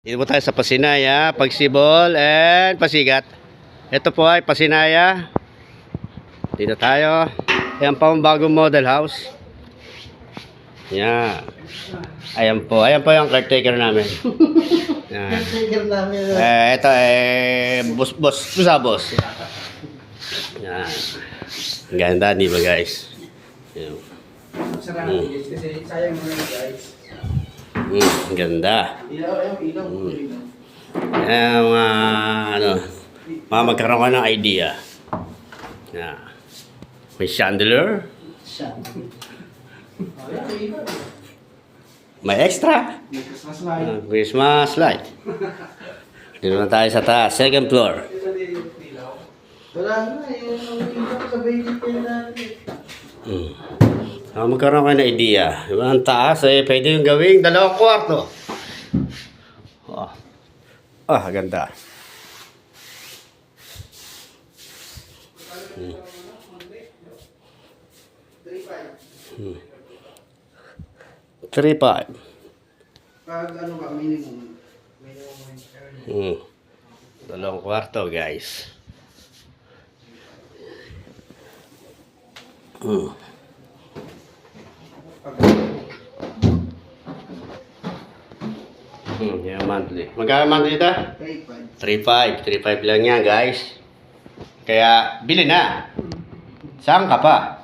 Dito po tayo sa Pasinaya, Pagsibol, and Pasigat. Ito po ay Pasinaya. Dito tayo. Ayan pa ang bagong model house. Yan. Ayan po yung caretaker namin. Yan. Caretaker namin. Ito ay boss. Yan. Ganda, di ba guys? Yan. Sarap kasi sayang mo na guys. Ganda. Ilaw. Magkaroon ka ng idea. Yeah. May chandelier. May extra. May Christmas light. Christmas light. Dito na tayo sa taas, second floor. Wala na, yung sa basic natin. Magkaroon ka ng idea. Diba? Ang taas, pwede yung gawing 2 kwarto. Ganda. 3.5. Pag ano ba, minimum 2 kwarto, guys. Yung monthly. Magkano monthly ito? 3.5. 3.5 lang yan, guys. Kaya, bili na. Saan ka pa?